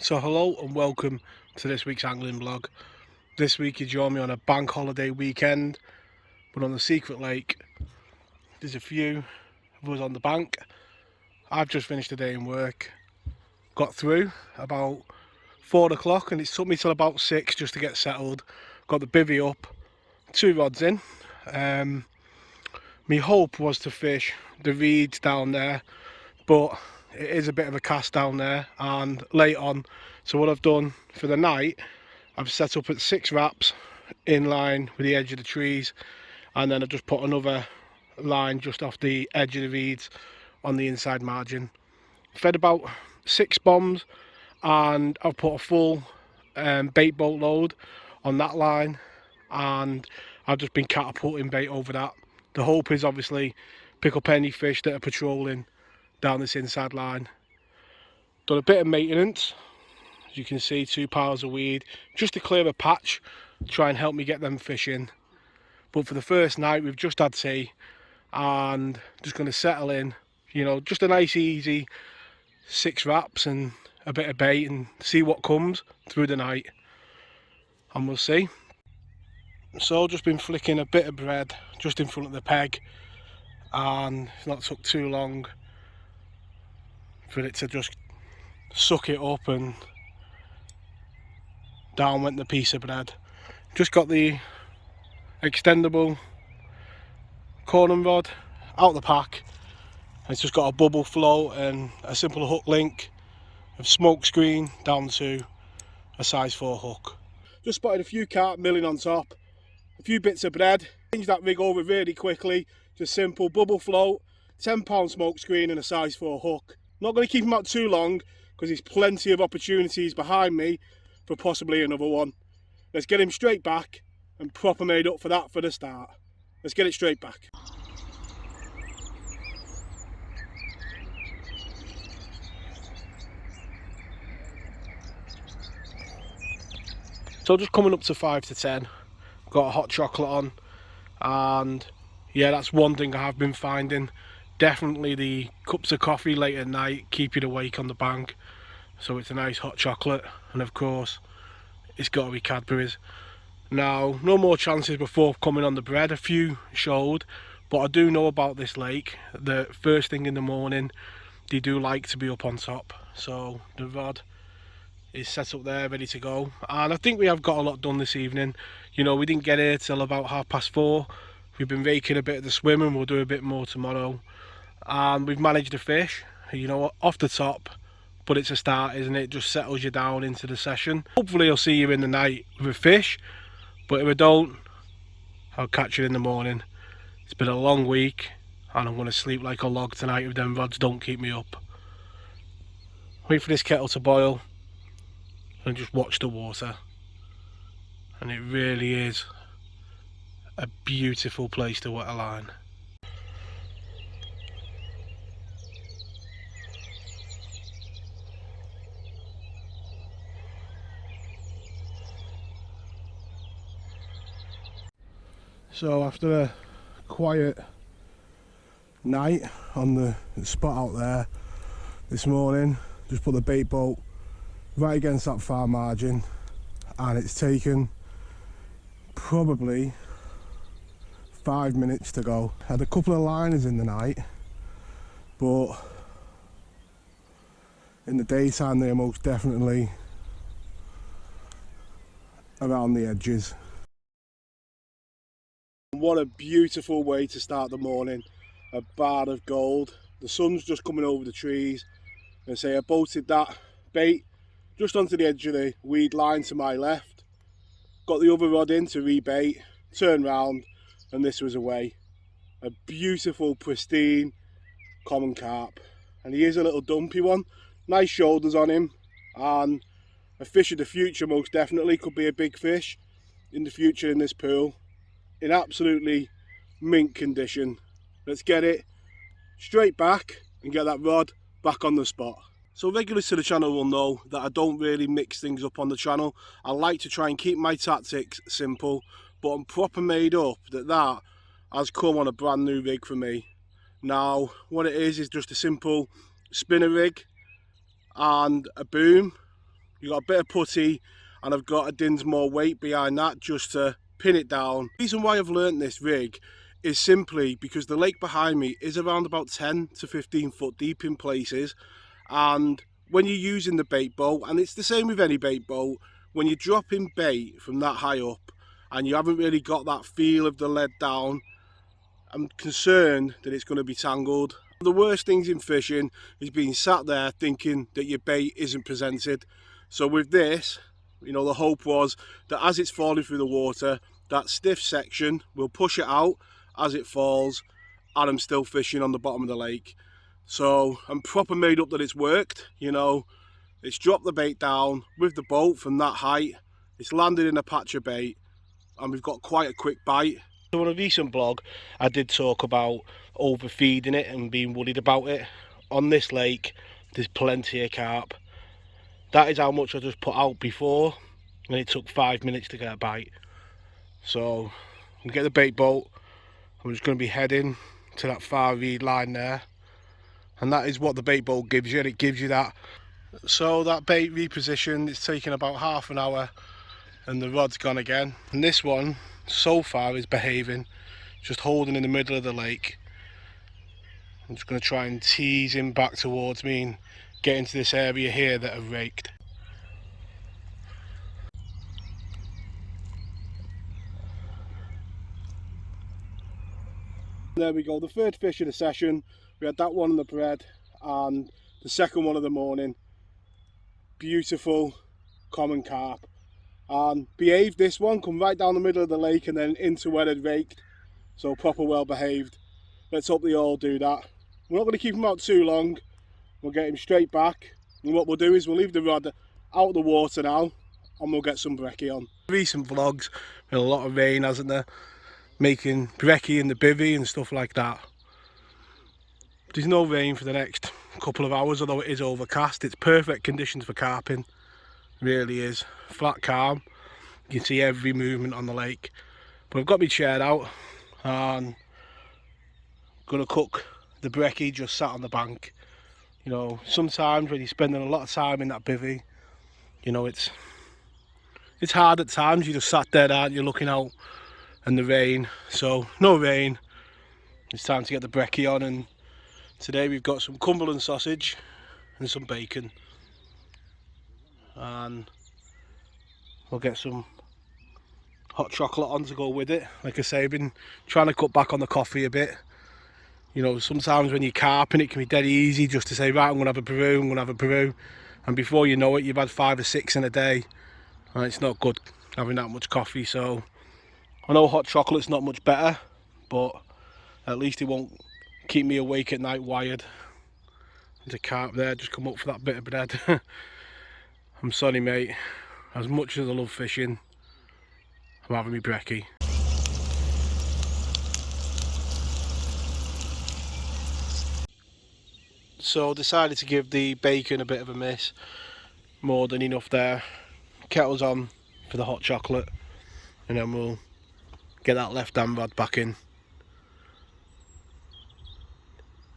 So hello and welcome to this week's angling vlog. This week you join me on a bank holiday weekend, but on the secret lake. There's a few of us on the bank. I've just finished a day in work, got through about 4 o'clock and it took me till about 6 just to get settled. Got the bivvy up, 2 rods in. My hope was to fish the reeds down there, but it is a bit of a cast down there and late on. So what I've done for the night, I've set up at 6 wraps in line with the edge of the trees, and then I've just put another line just off the edge of the reeds on the inside margin. Fed about 6 bombs and I've put a full bait boat load on that line, and I've just been catapulting bait over that. The hope is obviously pick up any fish that are patrolling down this inside line. Done a bit of maintenance, as you can see, 2 piles of weed just to clear a patch, try and help me get them fish in. But for the first night we've just had tea and just going to settle in, you know, just a nice easy 6 wraps and a bit of bait and see what comes through the night, and we'll see. So just been flicking a bit of bread just in front of the peg, and it's not took too long for it to just suck it up, and down went the piece of bread. Just got the extendable korum rod out the pack. It's just got a bubble float and a simple hook link of smoke screen down to a size 4 hook. Just spotted a few carp milling on top, a few bits of bread. Change that rig over really quickly. Just simple bubble float, 10-pound smoke screen and a size 4 hook. Not going to keep him out too long because there's plenty of opportunities behind me for possibly another one. Let's get him straight back and proper made up for that for the start. Let's get it straight back. So just coming up to 5 to 10, got a hot chocolate on, and yeah, that's one thing I have been finding. Definitely the cups of coffee late at night keep you awake on the bank. So it's a nice hot chocolate, and of course it's got to be Cadbury's. Now, no more chances before coming on the bread. A few showed, but I do know about this lake that first thing in the morning they do like to be up on top. So the rod is set up there ready to go, and I think we have got a lot done this evening. You know, we didn't get here till about 4:30. We've been raking a bit of the swim and we'll do a bit more tomorrow, and we've managed to fish, you know, off the top. But it's a start, isn't it? Just settles you down into the session. Hopefully I'll see you in the night with a fish, but if I don't, I'll catch you in the morning. It's been a long week and I'm going to sleep like a log tonight if them rods don't keep me up. Wait for this kettle to boil and just watch the water, and it really is a beautiful place to wet a line. So after a quiet night on the spot out there this morning, just put the bait boat right against that far margin, and it's taken probably 5 minutes to go. Had a couple of liners in the night, but in the daytime they're most definitely around the edges. What a beautiful way to start the morning. A bar of gold. The sun's just coming over the trees, and say I bolted that bait just onto the edge of the weed line to my left, got the other rod in to rebait, turned round, and this was away. A beautiful, pristine common carp, and he is a little dumpy one. Nice shoulders on him, and a fish of the future. Most definitely could be a big fish in the future in this pool, in absolutely mint condition. Let's get it straight back and get that rod back on the spot. So regulars to the channel will know that I don't really mix things up on the channel. I like to try and keep my tactics simple, but I'm proper made up that has come on a brand new rig for me. Now what it is just a simple spinner rig and a boom You've got a bit of putty, and I've got a Dinsmore weight behind that just to pin it down. The reason why I've learnt this rig is simply because the lake behind me is around about 10 to 15 foot deep in places, and when you're using the bait boat, and it's the same with any bait boat, when you're dropping bait from that high up and you haven't really got that feel of the lead down, I'm concerned that it's going to be tangled. The worst things in fishing is being sat there thinking that your bait isn't presented. So with this, you know, the hope was that as it's falling through the water, that stiff section will push it out as it falls, and I'm still fishing on the bottom of the lake. So I'm proper made up that it's worked. You know, it's dropped the bait down with the boat from that height, it's landed in a patch of bait, and we've got quite a quick bite. So on a recent vlog, I did talk about overfeeding it and being worried about it. On this lake, there's plenty of carp. That is how much I just put out before, and it took 5 minutes to get a bite. So I'm gonna get the bait boat. I'm just going to be heading to that far reed line there, and that is what the bait boat gives you. It gives you that. So that bait repositioned, it's taken about half an hour, and the rod's gone again. And this one so far is behaving, just holding in the middle of the lake. I'm just going to try and tease him back towards me and get into this area here that I've raked. There we go, the third fish of the session. We had that one on the bread, and the second one of the morning. Beautiful common carp, and behaved. This one come right down the middle of the lake and then into where it raked, so proper well behaved. Let's hope they all do that. We're not going to keep him out too long. We'll get him straight back, and what we'll do is we'll leave the rod out of the water now, and we'll get some brekkie on. Recent vlogs, been a lot of rain, hasn't there? Making brekkie in the bivvy and stuff like that. There's no rain for the next couple of hours, although it is overcast. It's perfect conditions for carping, really is. Flat calm, you can see every movement on the lake. But I've got my chair out and I'm gonna cook the brekkie just sat on the bank. You know, sometimes when you're spending a lot of time in that bivvy, you know, it's hard at times. You just sat there, aren't you, looking out, and the rain. So no rain, it's time to get the brekkie on, and today we've got some Cumberland sausage and some bacon, and we'll get some hot chocolate on to go with it. Like I say, I've been trying to cut back on the coffee a bit. You know, sometimes when you're carping, it can be dead easy just to say, right, I'm gonna have a brew, I'm gonna have a brew, and before you know it, you've had 5 or 6 in a day, and it's not good having that much coffee. So I know hot chocolate's not much better, but at least it won't keep me awake at night wired. There's a carp there, just come up for that bit of bread. I'm sorry, mate. As much as I love fishing, I'm having me brekkie. So decided to give the bacon a bit of a miss. More than enough there. Kettle's on for the hot chocolate, and then we'll get that left hand rod back in.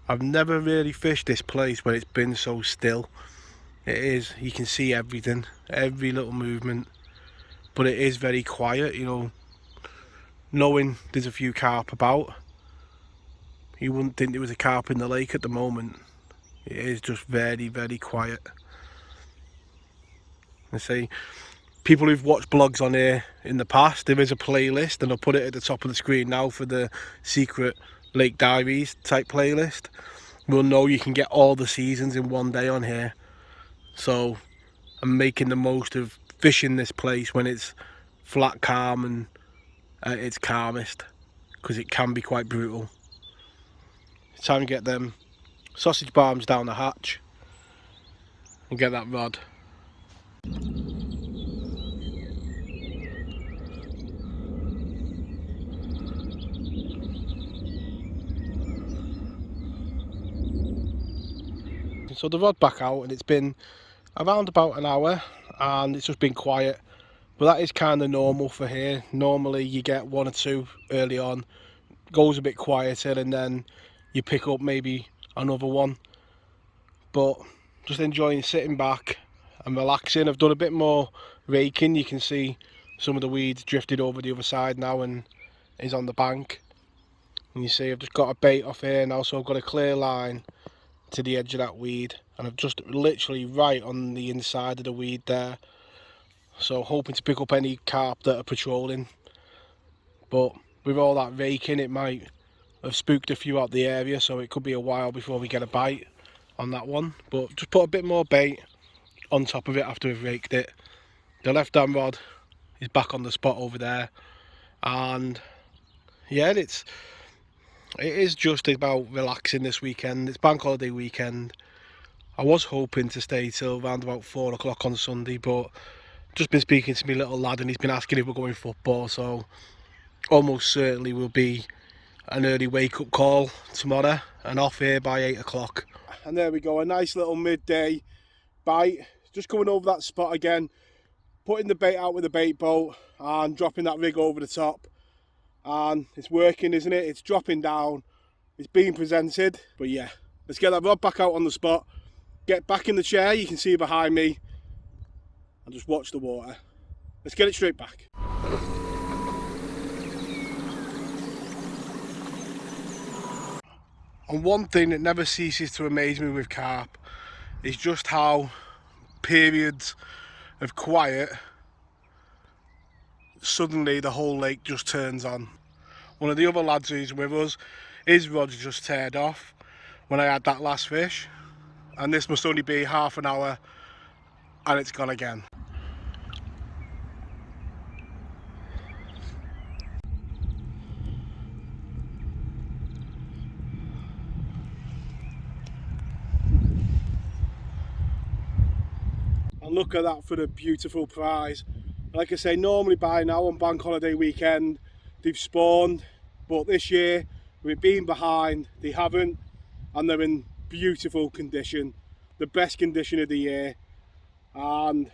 I've never really fished this place where it's been so still. It is, you can see everything, every little movement, but it is very quiet. You know, knowing there's a few carp about, you wouldn't think there was a carp in the lake at the moment. It is just very, very quiet. I say, people who've watched blogs on here in the past, there is a playlist, and I'll put it at the top of the screen now for the secret Lake Diaries type playlist. We'll know you can get all the seasons in one day on here. So I'm making the most of fishing this place when it's flat calm and at its calmest, because it can be quite brutal. It's time to get them sausage barms down the hatch and get that rod. So the rod back out, and it's been around about an hour, and it's just been quiet, but that is kind of normal for here. Normally you get 1 or 2 early on, goes a bit quieter, and then you pick up maybe another one. But just enjoying sitting back and relaxing. I've done a bit more raking. You can see some of the weeds drifted over the other side now and is on the bank. And you see I've just got a bait off here now, so I've got a clear line to the edge of that weed, and I've just literally right on the inside of the weed there, so hoping to pick up any carp that are patrolling. But with all that raking, it might have spooked a few out the area, so it could be a while before we get a bite on that one. But just put a bit more bait on top of it after we've raked it. The left hand rod is back on the spot over there, and yeah, it is just about relaxing this weekend. It's bank holiday weekend. I was hoping to stay till around about 4 o'clock on Sunday, but just been speaking to my little lad and he's been asking if we're going football, so almost certainly will be an early wake up call tomorrow and off here by 8 o'clock. And there we go, a nice little midday bite. Just coming over that spot again, putting the bait out with the bait boat and dropping that rig over the top. And it's working, isn't it? It's dropping down, it's being presented. But yeah, let's get that rod back out on the spot, get back in the chair, you can see behind me, and just watch the water. Let's get it straight back. And one thing that never ceases to amaze me with carp is just how periods of quiet, suddenly the whole lake just turns on. One of the other lads who's with us, his rod's just teared off when I had that last fish, and this must only be half an hour and it's gone again. And look at that for the beautiful prize. Like I say, normally by now on bank holiday weekend they've spawned, but this year with it being behind they haven't, and they're in beautiful condition, the best condition of the year, and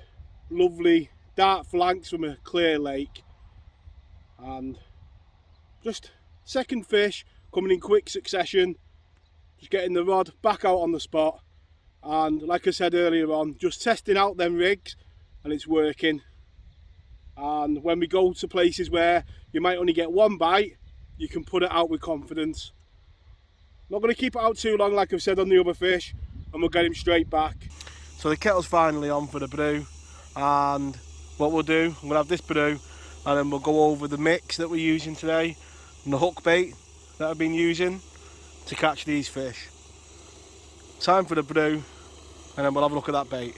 lovely dark flanks from a clear lake, and just second fish coming in quick succession, just getting the rod back out on the spot. And like I said earlier on, just testing out them rigs and it's working. And when we go to places where you might only get one bite, you can put it out with confidence. Not going to keep it out too long like I've said on the other fish, and we'll get him straight back. So the kettle's finally on for the brew, and what we'll do, I'm going to have this brew and then we'll go over the mix that we're using today and the hook bait that I've been using to catch these fish. Time for the brew, and then we'll have a look at that bait.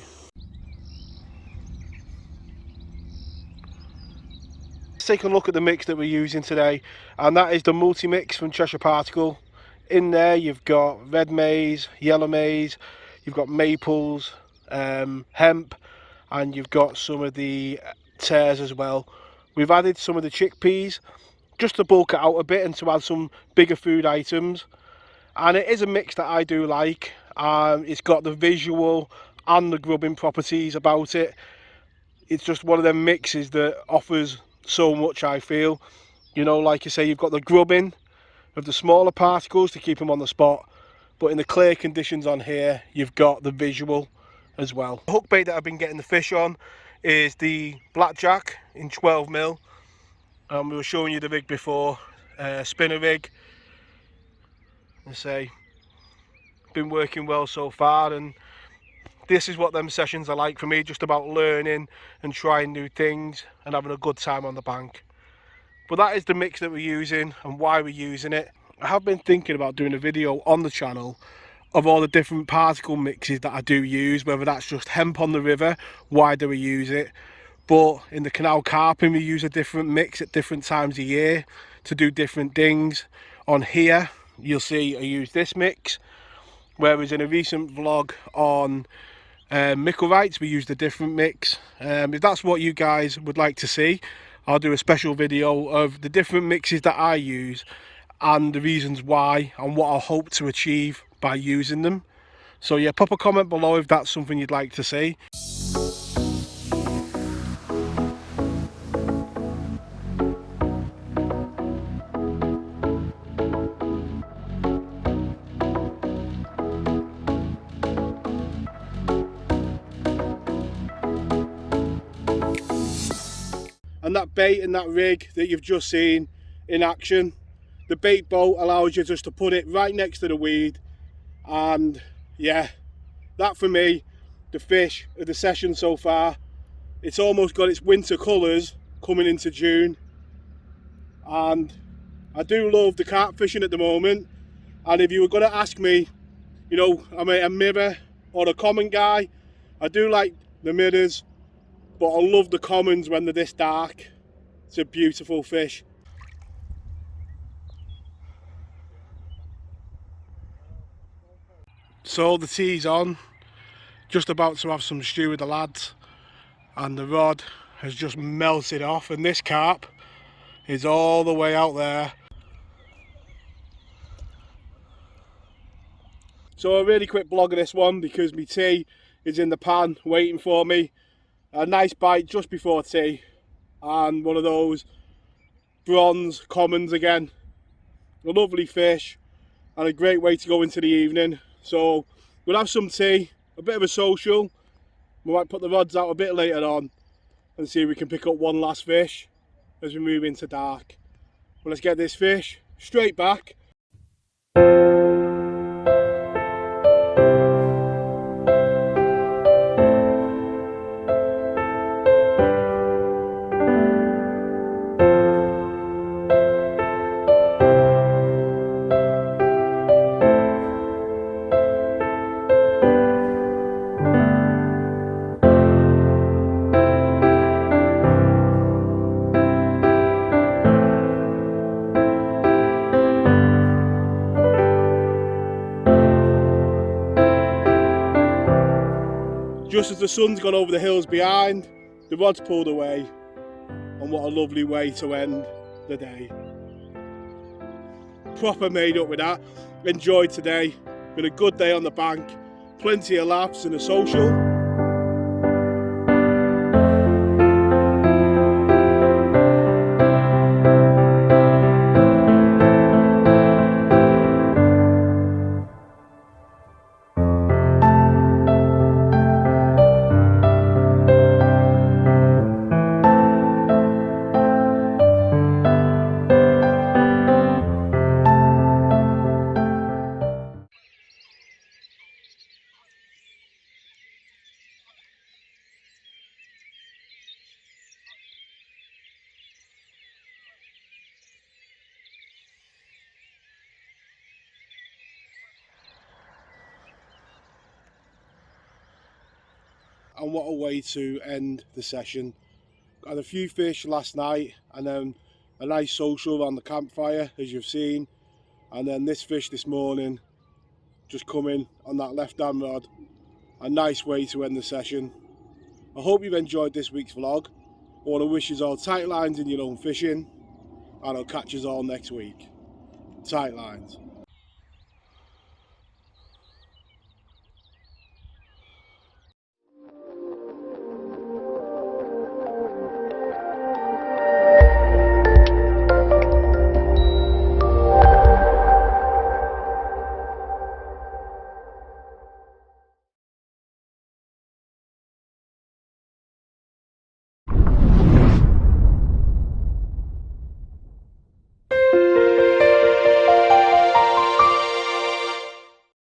Let's take a look at the mix that we're using today, and that is the multi-mix from Cheshire Particle. In there you've got red maize, yellow maize, you've got maples, hemp, and you've got some of the tares as well. We've added some of the chickpeas just to bulk it out a bit and to add some bigger food items. And it is a mix that I do like. It's got the visual and the grubbing properties about it. It's just one of them mixes that offers so much, I feel. You know, like you say, you've got the grubbing of the smaller particles to keep them on the spot, but in the clear conditions on here, you've got the visual as well. The hook bait that I've been getting the fish on is the blackjack in 12mm. We were showing you the rig before, spinner rig. And say, been working well so far, and this is what them sessions are like for me, just about learning and trying new things and having a good time on the bank. But that is the mix that we're using and why we're using it. I have been thinking about doing a video on the channel of all the different particle mixes that I do use, whether that's just hemp on the river, why do we use it, but in the canal carping we use a different mix at different times of year to do different things. On here you'll see I use this mix, whereas in a recent vlog on Micklewrights we used a different mix. If that's what you guys would like to see, I'll do a special video of the different mixes that I use and the reasons why and what I hope to achieve by using them. So yeah, pop a comment below if that's something you'd like to see. that bait and that rig that you've just seen in action. The bait boat allows you just to put it right next to the weed, and yeah, that for me, the fish of the session so far. It's almost got its winter colours coming into June, and I do love the carp fishing at the moment. And if you were going to ask me, you know, am I a mirror or a common guy? I do like the mirrors, but I love the commons when they're this dark. It's a beautiful fish. So the tea's on, just about to have some stew with the lads, and the rod has just melted off, and this carp is all the way out there. So a really quick vlog of this one because my tea is in the pan waiting for me. A nice bite just before tea, and one of those bronze commons again. A lovely fish and a great way to go into the evening. So we'll have some tea, a bit of a social. We might put the rods out a bit later on and see if we can pick up one last fish as we move into dark. But let's get this fish straight back. Just as the sun's gone over the hills behind, the rod's pulled away, and what a lovely way to end the day. Proper made up with that. Enjoyed today. Been a good day on the bank. Plenty of laughs and a social. And what a way to end the session. Had a few fish last night, and then a nice social around the campfire, as you've seen, and then this fish this morning just coming on that left hand rod. A nice way to end the session. I hope you've enjoyed this week's vlog. I want to wish you all tight lines in your own fishing, and I'll catch you all next week. Tight lines.